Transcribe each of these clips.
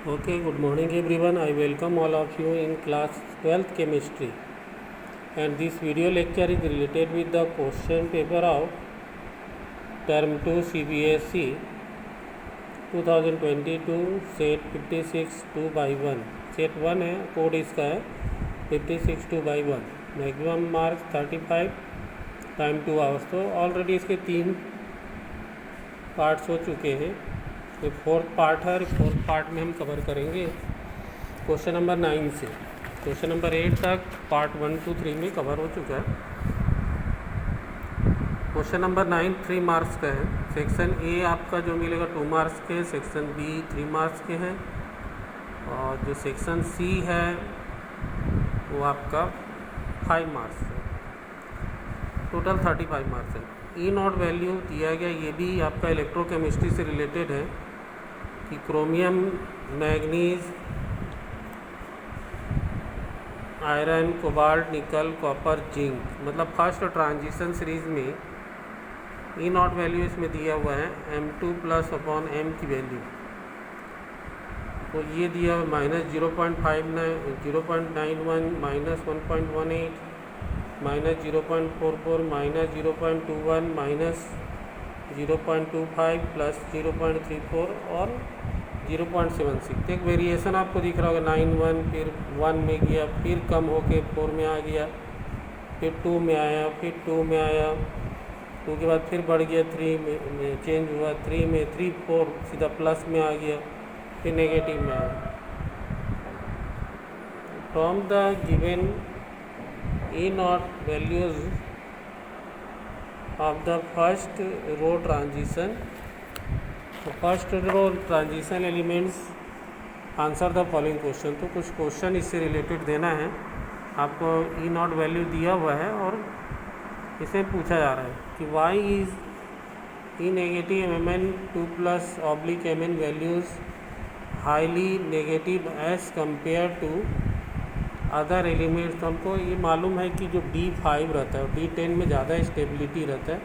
Okay, good morning everyone. I welcome all of you in class 12th chemistry. And this video lecture is related with the question paper of term 2 CBSE 2022 set 56 2 by 1. Set 1 है, code इसका है 56 2 by 1. Maximum marks 35, time 2 hours. तो already इसके 3 parts हो चुके हैं. तो fourth part है. फोर्थ पार्ट में हम कवर करेंगे क्वेश्चन नंबर 9 से क्वेश्चन नंबर 8 तक. पार्ट 1 2 3 में कवर हो चुका है. क्वेश्चन नंबर 9 3 मार्क्स का है. सेक्शन ए आपका जो मिलेगा 2 मार्क्स के, सेक्शन बी 3 मार्क्स के हैं, और जो सेक्शन सी है वो आपका 5 मार्क्स है. टोटल 35 मार्क्स है. ई नॉट वैल्यू दिया गया, ये भी आपका इलेक्ट्रोकेमिस्ट्री से रिलेटेड है कि क्रोमियम, मैग्नीज, आयरन, कोबाल्ट, निकल, कॉपर, जिंक, मतलब फर्स्ट ट्रांजिशन सीरीज में ई नॉट वैल्यू इसमें दिया हुआ है M2 प्लस अपॉन M की वैल्यू. तो ये दिया हुआ -0.59, 0.91, -1.18, -0.44, -0.21, -0.25 प्लस 0.34 और 0.76. एक वेरिएशन आपको दिख रहा होगा. 9 1 फिर 1 में गया, फिर कम होके 4 में आ गया, फिर 2 में आया, फिर 2 में आया, 2 के बाद फिर बढ़ गया, 3 में चेंज हुआ, 3 में 3 4 सीधा प्लस में आ गया, फिर नेगेटिव में आया. From the given E naught values of the first row transition. तो first row transition elements answer the following question. तो कुछ क्वेश्चन इससे रिलेटेड देना है आपको. ई नॉट वैल्यू दिया हुआ है और इसे पूछा जा रहा है कि why is E negative Mn2 plus oblique Mn values highly negative as compare to other elements. तो हमको ये मालूम है कि जो D5 रहता है और D10 में ज़्यादा स्टेबिलिटी रहता है.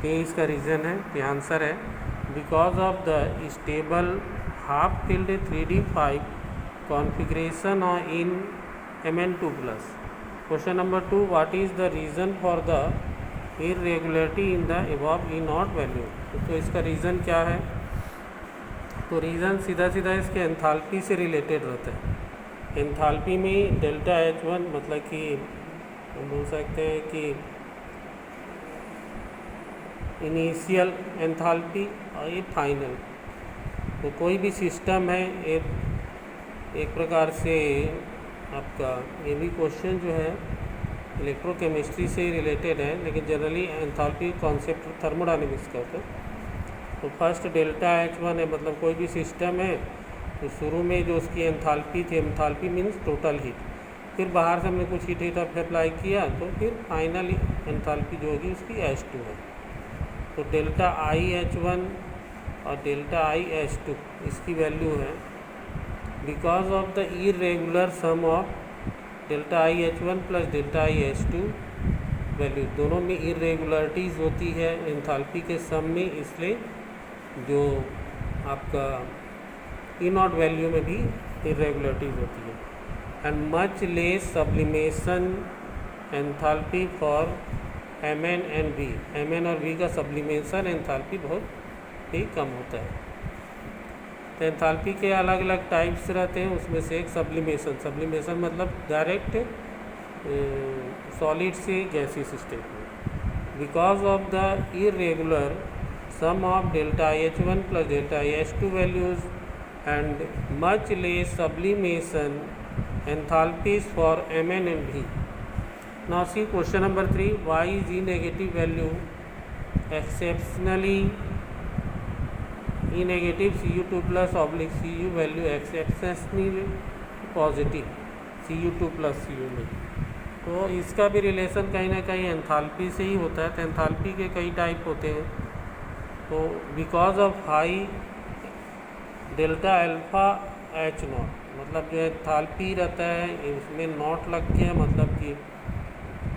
तो ये इसका रीज़न है. तो आंसर है because of the stable half field 3D5 configuration in Mn2 plus. Question number 2, what is the reason for the irregularity in the above E not value. तो इसका रीज़न क्या है? तो रीज़न सीधा सीधा इसके एंथैल्पी से रिलेटेड रहता है. एंथैल्पी में डेल्टा H1 मतलब कि हम बोल सकते हैं कि इनिशियल एंथैल्पी और ये फाइनल. तो कोई भी सिस्टम है एक प्रकार से आपका ये भी क्वेश्चन जो है इलेक्ट्रोकेमिस्ट्री से ही रिलेटेड है, लेकिन जनरली एंथैल्पी कॉन्सेप्ट थर्मोडायनेमिक्स का होता है. तो फर्स्ट डेल्टा H1 है, मतलब कोई भी सिस्टम है तो शुरू में जो उसकी एंथैल्पी थी, एंथैल्पी मीन्स टोटल हीट, फिर बाहर से हमने कुछ हीट अप्लाई किया तो फिर फाइनल एंथैल्पी जो होगी उसकी H2 है. तो डेल्टा IH1 और डेल्टा IH2 इसकी वैल्यू है because of the irregular sum of delta IH1 plus delta IH2 value. दोनों में इरेगुलरिटीज़ होती है एंथैल्पी के सम में, इसलिए जो आपका ई नॉट वैल्यू में भी इरेगुलरिटीज़ होती है. And much less sublimation enthalpy for Mn and V. Mn और V का सब्लिमेशन एंथैल्पी बहुत ही कम होता है. तो एंथैल्पी के अलग अलग टाइप्स रहते हैं, उसमें से एक सब्लिमेशन मतलब डायरेक्ट सॉलिड से गैसियस स्टेट में. Because of the irregular sum of delta IH1 plus delta IH2 values and much less sublimation enthalpies for Mn and V. Now see question number 3, why is E negative value exceptionally E negative Cu2 plus oblique Cu value exceptionally positive Cu2 plus Cu में. तो इसका भी relation कहीं ना कहीं enthalpy से ही होता है. तो एंथैल्पी के कई टाइप होते हैं. तो because of high delta alpha H0 मतलब जो एंथैल्पी रहता है इसमें नॉट लग के, मतलब कि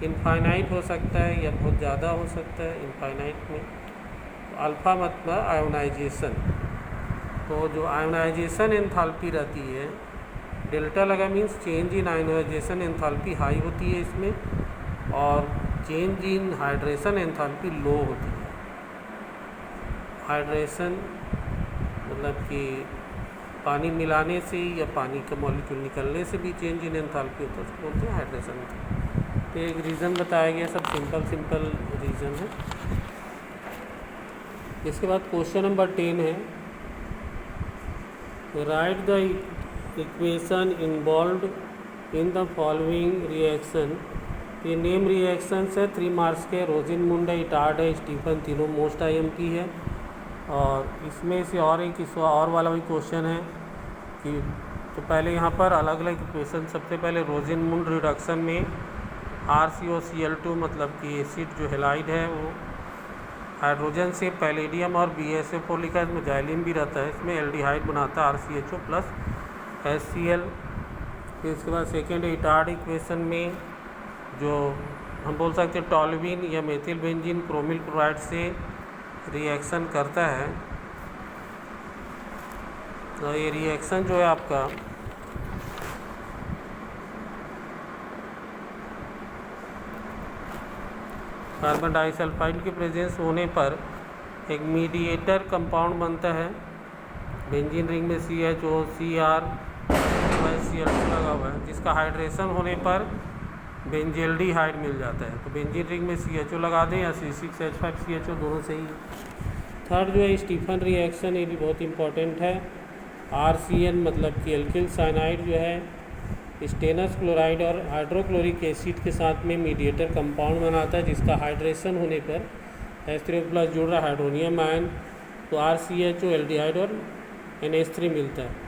इनफाइनाइट हो सकता है या बहुत ज़्यादा हो सकता है इनफाइनाइट में. तो अल्फ़ा मतलब आयोनाइजेशन, तो जो आयोनाइजेशन एंथैल्पी रहती है, डेल्टा लगा means change in ionisation enthalpy high होती है इसमें, और चेंज इन हाइड्रेशन एंथैल्पी लो होती है। हाइड्रेशन मतलब कि पानी मिलाने से या पानी का मॉलिक्यूल निकलने से भी चेंज इन एंथैल्पी होता है, उसको बोलते हैं हाइड्रेशन। तो एक रीज़न बताया गया, सब सिंपल रीज़न है। इसके बाद क्वेश्चन नंबर 10 है, right the equation involved in the following reaction. ये नेम रिएक्शंस है, 3 मार्क्स के, रोजिनमुंड है, इटार्ड है, स्टीफन, तीनों मोस्ट IMP है। और इसमें से और एक और वाला भी क्वेश्चन है कि तो पहले यहाँ पर अलग अलग इक्वेशन, सबसे पहले रोजिनमुंड रिडक्शन में RCOCl2 मतलब कि एसिड जो हेलाइड है वो हाइड्रोजन से पैलेडियम और BSO4 लिखा है, इसमें जाइलिन भी रहता है, इसमें एल्डिहाइड बनाता है RCHO प्लस HCl। फिर इसके बाद सेकेंड इटार्ड इक्वेशन में जो हम बोल सकते हैं टॉल्यूइन या मेथिल बेंजीन क्रोमिल क्लोराइड से रिएक्शन करता है। तो ये रिएक्शन जो है आपका कार्बन डाइसल्फाइड के प्रेजेंस होने पर एक मीडिएटर कंपाउंड बनता है। बेंजीन रिंग में CHO Cr Cl2 लगा हुआ है, जिसका हाइड्रेशन होने पर बेंजेल्डिहाइड मिल जाता है। तो बेंजीन रिंग में CHO लगा दें या C6H5CHO, दोनों सही है। थर्ड जो है स्टीफन रिएक्शन, ये भी बहुत इंपॉर्टेंट है। RCN मतलब कि एल्किल साइनाइड जो है स्टेनस क्लोराइड और हाइड्रोक्लोरिक एसिड के साथ में मीडिएटर कंपाउंड बनाता है, जिसका हाइड्रेशन होने पर H3+ जुड़ रहा हाइड्रोनियम आयन, तो RCHO एल्डिहाइड और NH3 मिलता है।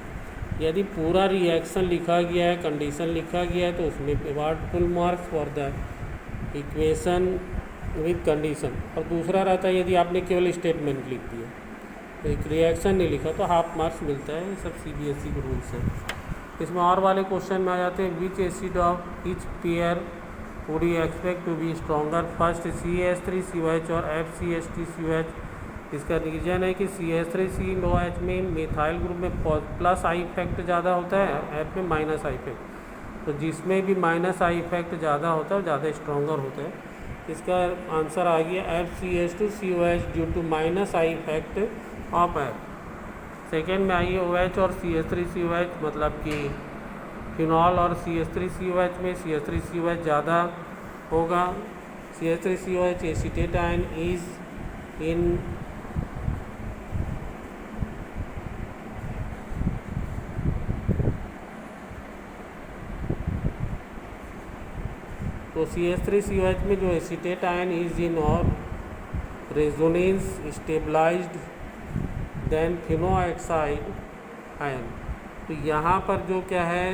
यदि पूरा रिएक्शन लिखा गया है, कंडीशन लिखा गया है, तो उसमें award full marks for the equation with condition. और दूसरा रहता है यदि आपने केवल स्टेटमेंट लिख दिया, तो एक रिएक्शन नहीं लिखा, तो हाफ मार्क्स मिलता है। ये सब CBSE के रूल्स हैं। इसमें और वाले क्वेश्चन में आ जाते हैं, which acid of each pair would you expect to be stronger, first CH3COH और FCH3COH। इसका रीजन है कि CH3COH में मिथाइल ग्रुप में प्लस आई इफेक्ट ज़्यादा होता है, F में माइनस आई इफेक्ट। तो जिसमें भी माइनस आई इफेक्ट ज़्यादा होता है ज़्यादा स्ट्रॉन्गर होता है। इसका आंसर आ गया FCH2COH due to minus I effect of F। Second में आइए OH और CH3COH मतलब कि फिनॉल और CH3COH में CH3COH ज़्यादा होगा। CH3COH एसीटेट आयन इज इन तो CH3COH में जो एसीटेट आयन इज इन और resonance stabilized then phenoxide ion. तो यहाँ पर जो क्या है,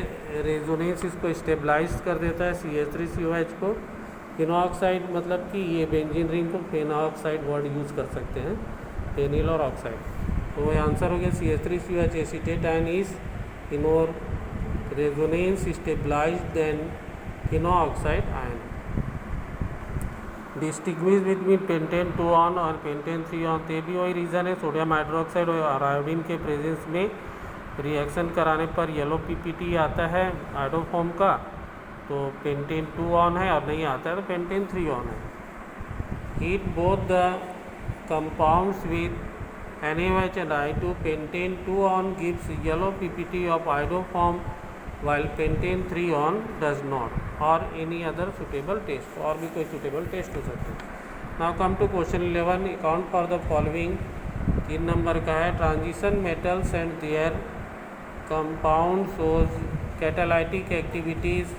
रेजोनेंस इसको स्टेबलाइज कर देता है CH3COH को। फिनोऑक्साइड मतलब कि ये बेंजीन रिंग को फिनोऑक्साइड वर्ड यूज़ कर सकते हैं, फेनिल और ऑक्साइड। तो वह आंसर हो गया CH3COH acetate ion is in और resonance stabilized then phenoxide ion. Distinguish between pentan 2 one और पेंटेन 3 ऑन, तो भी वही रीज़न है, सोडियम हाइड्रोक्साइड और आयोडीन के प्रेजेंस में रिएक्शन कराने पर येलो PPT आता है आयोडोफॉर्म का, तो पेंटेन 2 ऑन है, और नहीं आता है तो पेंटेन 3 ऑन है। Heat both the compounds with NaOH and I2, pentane 2 on gives yellow PPT of iodoform while pentane 3 on does not, or any other suitable test, और भी कोई suitable test हो सकते हैं। Now come to question 11, account for the following। 3 number का है, transition metals and their compound shows catalytic activities।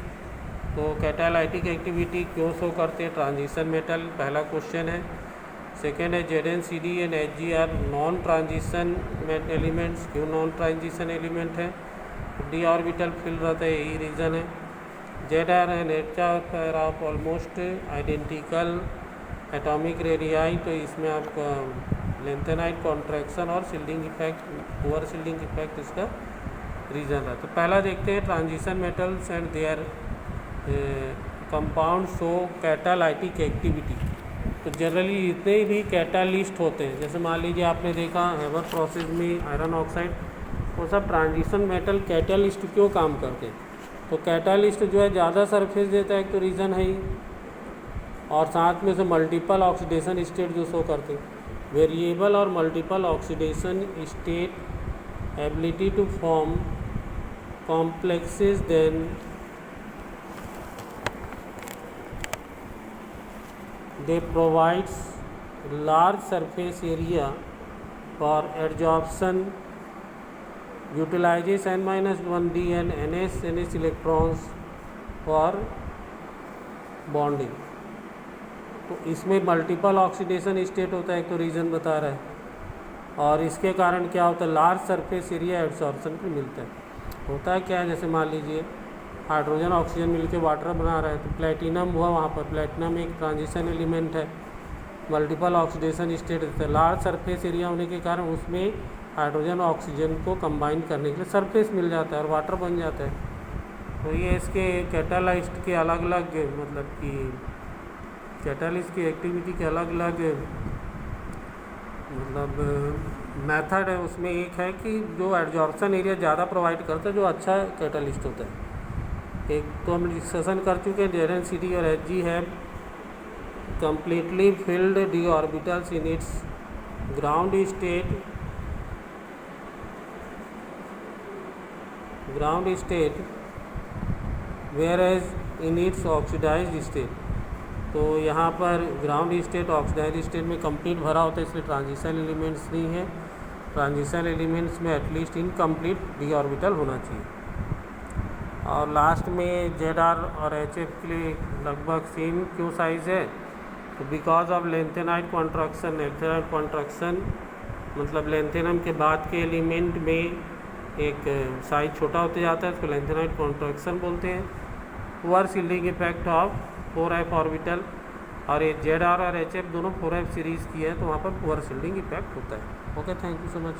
तो catalytic activity क्यों शो करते हैं ट्रांजिशन मेटल, पहला क्वेश्चन है। सेकेंड है ZnCd and Hg non transition elements, क्यों नॉन ट्रांजिशन एलिमेंट है, d ऑर्बिटल फिल रहता है, यही रीज़न है। Zr and Hr of almost identical atomic radii, तो इसमें आपका लेंथेनाइट कॉन्ट्रैक्शन और shielding effect, poor shielding effect इसका रीज़न है। तो पहला देखते हैं transition metals and there compound show catalytic activity. तो जनरली जितने भी कैटालिस्ट होते हैं, जैसे मान लीजिए आपने देखा हेवर प्रोसेस में आयरन ऑक्साइड, वो सब ट्रांजिशन मेटल कैटालिस्ट क्यों काम करते हैं? तो कैटालिस्ट जो है ज़्यादा सरफेस देता है, एक तो रीज़न है ही, और साथ में से मल्टीपल ऑक्सीडेशन स्टेट जो शो करते हैं। वेरिएबल और multiple oxidation state ability to form complexes, then they provides large surface area for adsorption, utilizes n-1d and ns electrons for bonding। तो इसमें मल्टीपल ऑक्सीडेशन स्टेट होता है, एक तो रीज़न बता रहा है, और इसके कारण क्या होता है, लार्ज सरफेस एरिया एब्जॉर्प्शन को मिलता है। होता है क्या है, जैसे मान लीजिए हाइड्रोजन ऑक्सीजन मिलके वाटर बना रहा है, तो प्लेटिनम हुआ वहाँ पर, प्लेटिनम एक ट्रांजिशन एलिमेंट है, मल्टीपल ऑक्सीडेशन स्टेट रहता है, लार्ज सरफेस एरिया होने के कारण उसमें हाइड्रोजन ऑक्सीजन को कंबाइन करने के लिए सरफेस मिल जाता है और वाटर बन जाता है। तो ये इसके कैटालिस्ट के अलग अलग, मतलब कि कैटालिस्ट की एक्टिविटी के अलग अलग मतलब मेथड है। उसमें एक है कि जो एब्जॉर्प्शन एरिया ज़्यादा प्रोवाइड करता है, जो अच्छा कैटालिस्ट होता है। एक तो हम डिस्कशन कर चुके हैं, JNCT और HG है completely filled d orbitals in its ground state whereas in its oxidized state। तो यहाँ पर ग्राउंड स्टेट ऑक्सीडाइज स्टेट में कंप्लीट भरा होता है, इसलिए ट्रांजिशन एलिमेंट्स नहीं है। ट्रांजिशन एलिमेंट्स में एटलीस्ट इनकम्प्लीट डी ऑर्बिटल होना चाहिए। और लास्ट में ZR और HF के लिए लगभग सेम क्यों साइज़ है, तो because of lanthanide contraction. Lanthanide contraction मतलब लेंथेनम के बाद के एलिमेंट में एक साइज छोटा होते जाता है, उसको लेंथेनाइट कॉन्ट्रैक्शन बोलते हैं। Poor shielding effect of 4f orbital, और ये ZR और HF दोनों 4f सीरीज़ की है, तो वहाँ पर पुअर शिल्डिंग इफेक्ट होता है। Okay, thank you so much.